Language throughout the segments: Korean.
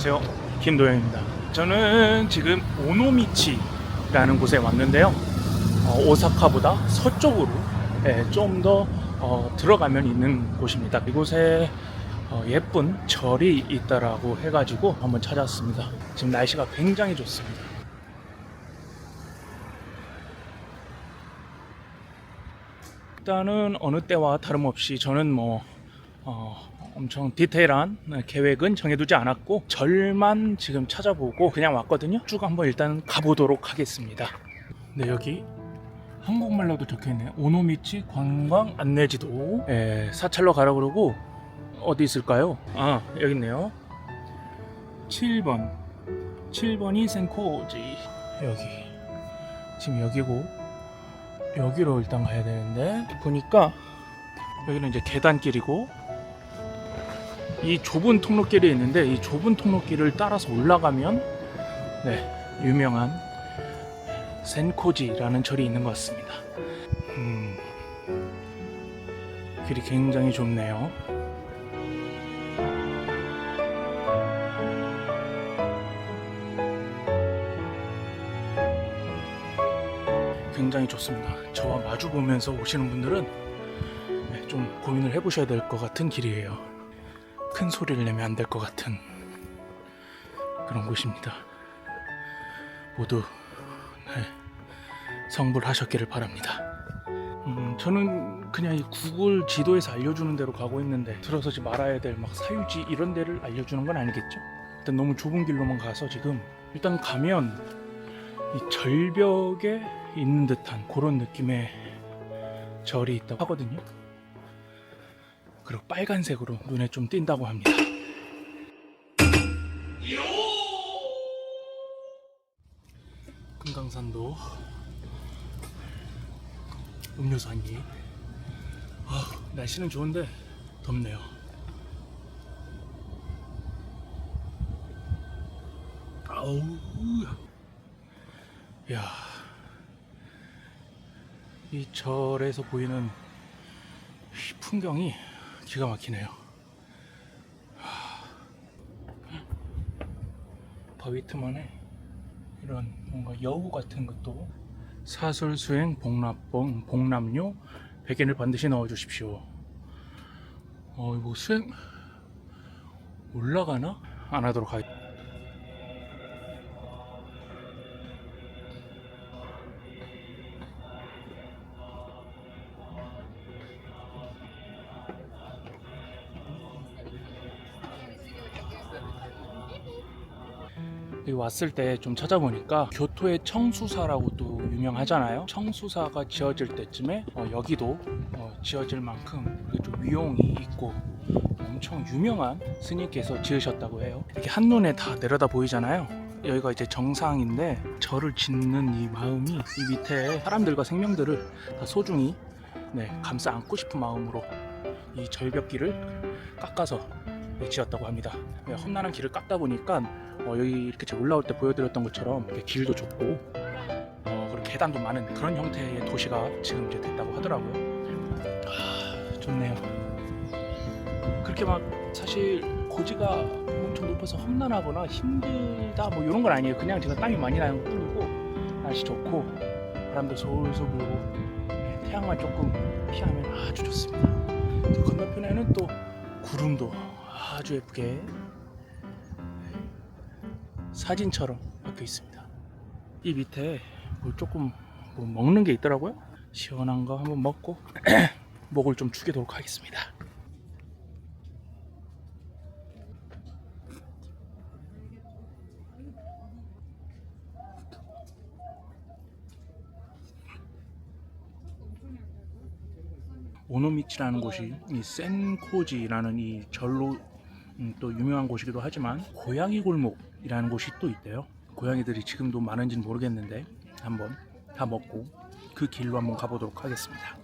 안녕하세요, 김도영입니다. 저는 지금 오노미치라는 곳에 왔는데요. 오사카보다 서쪽으로 좀 더 들어가면 있는 곳입니다. 이곳에 예쁜 절이 있다라고 해가지고 한번 찾아왔습니다. 지금 날씨가 굉장히 좋습니다. 일단은 어느 때와 다름없이 저는 엄청 디테일한 계획은 정해두지 않았고 절만 지금 찾아보고 그냥 왔거든요. 쭉 한번 일단 가보도록 하겠습니다. 네, 여기 한국말로도 적혀있네요. 오노미치 관광 안내지도. 사찰로 가라 그러고 어디 있을까요? 아, 여기 있네요. 7번이 센코지. 여기 지금 여기고 여기로 일단 가야 되는데, 보니까 여기는 이제 계단길이고 이 좁은 통로길이 있는데, 이 좁은 통로길을 따라서 올라가면 유명한 센코지라는 절이 있는 것 같습니다. 길이 굉장히 좁네요. 굉장히 좋습니다. 저와 마주 보면서 오시는 분들은 좀 고민을 해보셔야 될 것 같은 길이에요. 큰 소리를 내면 안 될 것 같은 그런 곳입니다. 모두 성불하셨기를 바랍니다. 저는 그냥 이 구글 지도에서 알려주는 대로 가고 있는데, 들어서지 말아야 될 막 사유지 이런 데를 알려주는 건 아니겠죠? 일단 너무 좁은 길로만 가서 지금 일단 가면 이 절벽에 있는 듯한 그런 느낌의 절이 있다고 하거든요. 그리고 빨간색으로 눈에 좀 띈다고 합니다. 금강산도 음료수 한 입. 날씨는 좋은데 덥네요. 아우, 야, 이 절에서 보이는 이 풍경이 기가 막히네요. 바위 틈안에 이런 뭔가 여우 같은 것도. 사설수행 복납료 100엔을 반드시 넣어주십시오. 이거 수행 올라가나? 안 하도록 하겠습니다. 여기 왔을 때 좀 찾아보니까 교토의 청수사라고 또 유명하잖아요. 청수사가 지어질 때쯤에 여기도 지어질 만큼 좀 위용이 있고 엄청 유명한 스님께서 지으셨다고 해요. 이렇게 한눈에 다 내려다 보이잖아요. 여기가 이제 정상인데, 절을 짓는 이 마음이 이 밑에 사람들과 생명들을 다 소중히 감싸 안고 싶은 마음으로 이 절벽길을 깎아서 지었다고 합니다. 험난한 길을 깎다 보니까 여기 이렇게 제가 올라올 때 보여드렸던 것처럼 길도 좁고 그리고 계단도 많은 그런 형태의 도시가 지금 이제 됐다고 하더라고요. 좋네요. 그렇게 막 사실 고지가 엄청 높아서 험난하거나 힘들다 이런 건 아니에요. 그냥 제가 땀이 많이 나는 것 뿐이고, 날씨 좋고 바람도 솔솔 불고 태양만 조금 피하면 아주 좋습니다. 건너편에는 또 구름도 아주 예쁘게 사진처럼 박혀 있습니다. 이 밑에 조금 먹는 게 있더라고요. 시원한 거 한번 먹고 목을 좀 축이도록 하겠습니다. 오노미치라는 곳이 이 센코지라는 이 절로 또 유명한 곳이기도 하지만, 고양이 골목이라는 곳이 또 있대요. 고양이들이 지금도 많은지는 모르겠는데 한번 다 먹고 그 길로 한번 가보도록 하겠습니다.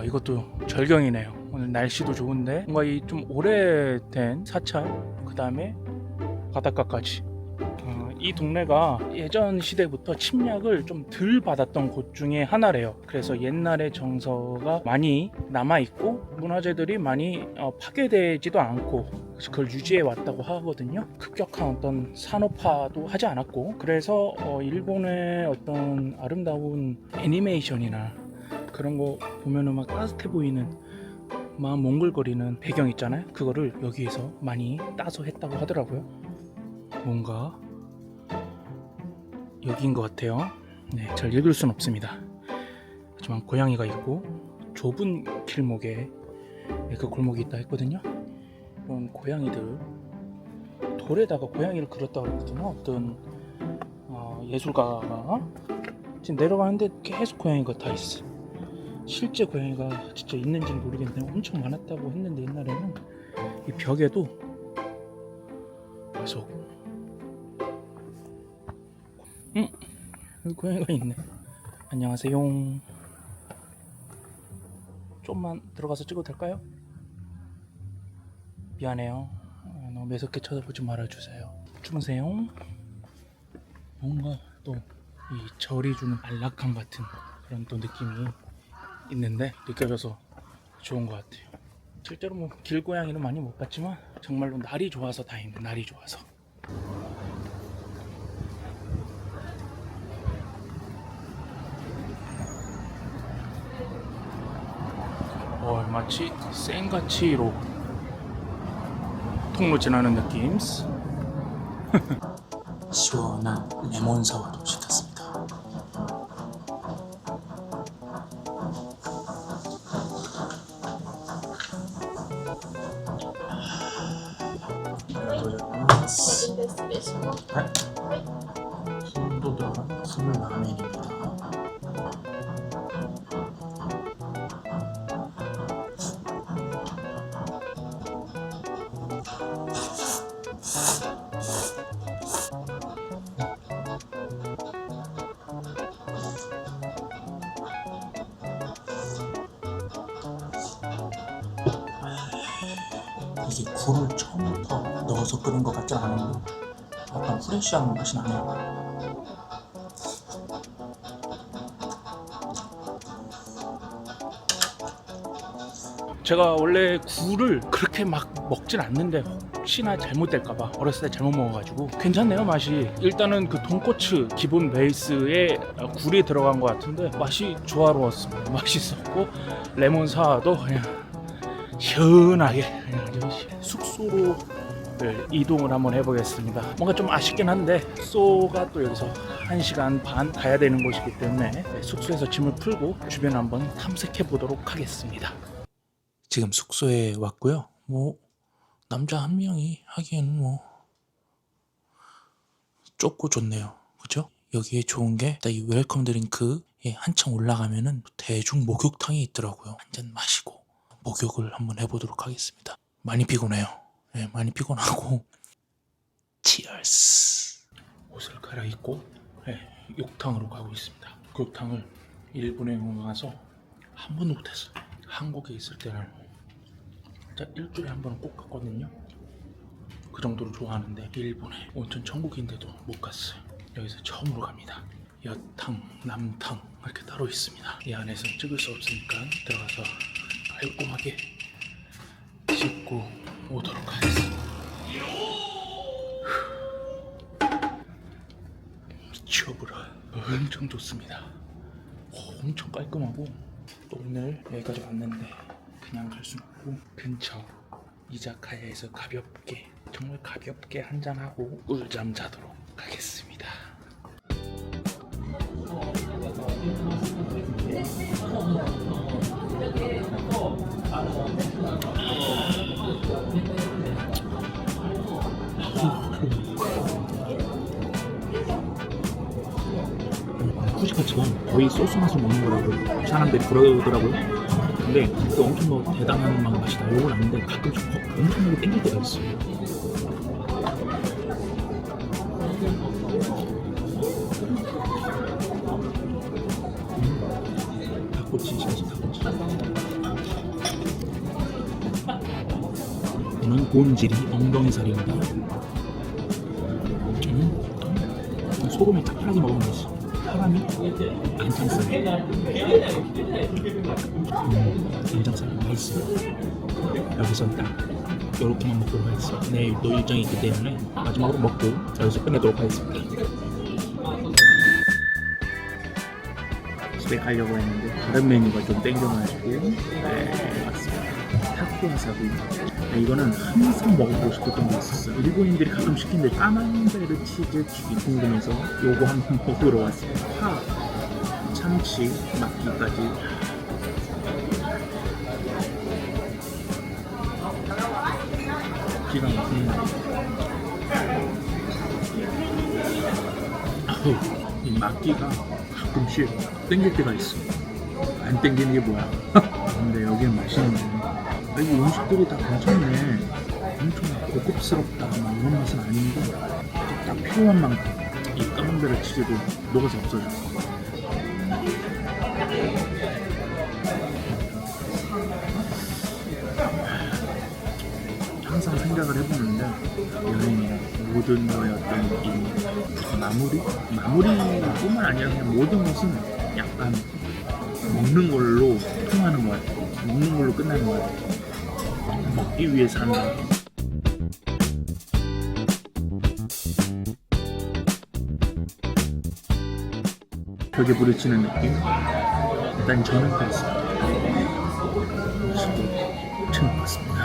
이것도 절경이네요. 오늘 날씨도 좋은데 뭔가 이 좀 오래된 사찰, 그 다음에 바닷가까지. 이 동네가 예전 시대부터 침략을 좀 덜 받았던 곳 중에 하나래요. 그래서 옛날의 정서가 많이 남아있고 문화재들이 많이 파괴되지도 않고 그걸 유지해 왔다고 하거든요. 급격한 어떤 산업화도 하지 않았고, 그래서 일본의 어떤 아름다운 애니메이션이나 그런 거 보면은 막 따뜻해 보이는 막 몽글거리는 배경 있잖아요. 그거를 여기에서 많이 따서 했다고 하더라고요. 뭔가 여기인 것 같아요. 네, 잘 읽을 순 없습니다. 하지만 고양이가 있고 좁은 길목에 그 골목이 있다 했거든요. 이런 고양이들, 돌에다가 고양이를 그렸다고 그랬거든요. 어떤 예술가가. 지금 내려가는데 계속 고양이가 다 있어. 실제 고양이가 진짜 있는지는 모르겠는데 엄청 많았다고 했는데, 옛날에는 이 벽에도 계속 여기 고양이가 있네. 안녕하세요. 좀만 들어가서 찍어도 될까요? 미안해요. 너무 매섭게 쳐다보지 말아주세요. 주무세요. 뭔가 또 이 절이 주는 안락함 같은 그런 또 느낌이 있는데 느껴져서 좋은 것 같아요. 실제로 뭐 길고양이는 많이 못 봤지만 정말로 날이 좋아서 다행이네. 날이 좋아서. 마치 생가치로 통로 지나는 느낌. 시원한 레몬 사와도 시켰습니다. 술도 들어간 술 라멘입니다. 이게 굴을 처음부터 넣어서 끓인 것 같지 않은데 약간 프레쉬한 맛이 나네요. 제가 원래 굴을 그렇게 막 먹진 않는데 혹시나 잘못될까봐 어렸을 때 잘못 먹어가지고 괜찮네요. 맛이 일단은 그 돈코츠 기본 베이스에 굴이 들어간 것 같은데 맛이 조화로웠습니다. 맛있었고 레몬 사와도 그냥 시원하게 그냥 숙소로 이동을 한번 해보겠습니다. 뭔가 좀 아쉽긴 한데 숙소가 또 여기서 1시간 반 가야 되는 곳이기 때문에 숙소에서 짐을 풀고 주변 한번 탐색해 보도록 하겠습니다. 지금 숙소에 왔고요. 뭐 남자 한 명이 하기에는 뭐 좁고 좋네요. 그죠? 여기에 좋은 게 이 웰컴 드링크에 한층 올라가면은 대중 목욕탕이 있더라고요. 한 잔 마시고 목욕을 한번 해보도록 하겠습니다. 많이 피곤해요. 네, 많이 피곤하고. 치얼스. 옷을 갈아입고 욕탕으로 가고 있습니다. 그 욕탕을 일본에 와서 한 번도 못했어요. 한국에 있을 때는 진짜 일주일에 한 번은 꼭 갔거든요. 그 정도로 좋아하는데 일본에 온천 천국인데도 못 갔어요. 여기서 처음으로 갑니다. 여탕, 남탕 이렇게 따로 있습니다. 이 안에서 찍을 수 없으니까 들어가서 깔끔하게 씻고 오도록 하겠습니다. 미쳐버려. 엄청 좋습니다. 엄청 깔끔하고, 또 오늘 여기까지 왔는데 그냥 갈 수는 없고 근처 이자카야에서 가볍게, 정말 가볍게 한잔하고 꿀잠 자도록 하겠습니다. 후지카츠가 거의 소스 맛을 먹는 거라고 사람들이 그러더라고요. 근데 또 엄청 뭐 대단한 맛이 나요건 아닌데 가끔씩 엄청나게 땡길 때가 있어요. 닭꼬치 진짜 닭꼬치. 곤질이 엉덩이살입니다. 소금에 딱 편하게 먹으면 되지. 사람이 안창살, 안창살 맛있어. 여기서 딱 요렇게만 먹도록 하겠습니다. 내일 또 일정이 있기 때문에 마지막으로 먹고 여기서 끝내도록 하겠습니다. 집에 가려고 했는데 다른 메뉴가 좀 땡겨가지고 왔습니다. 타코와사비. 이거는 항상 먹어보고 싶었던 게 있었어요. 일본인들이 가끔 시키는데 까만베르 치즈 튀김 궁금해서 요거 한번 먹으러 왔습니다. 파, 참치, 막기까지. 기가 막히네. 이 막기가 가끔씩 땡길 때가 있어. 안 땡기는 게 뭐야? 근데 여기는 맛있네. 이 음식들이 다 괜찮네. 엄청 고급스럽다 막 이런 맛은 아닌데 딱 필요한 만큼 이 까만베르 치즈도 녹아서 없어져. 항상 생각을 해보는데 여행의 모든 거의 어떤 이 마무리뿐만 아니라 그냥 모든 것은 약간 먹는 걸로 통하는 것 같아요. 먹는 걸로 끝나는 것 같아요. 먹기 위해 산다. 벽에 부딪히는 느낌? 일단 저는 그렇습니다. 지금 처음 봤습니다.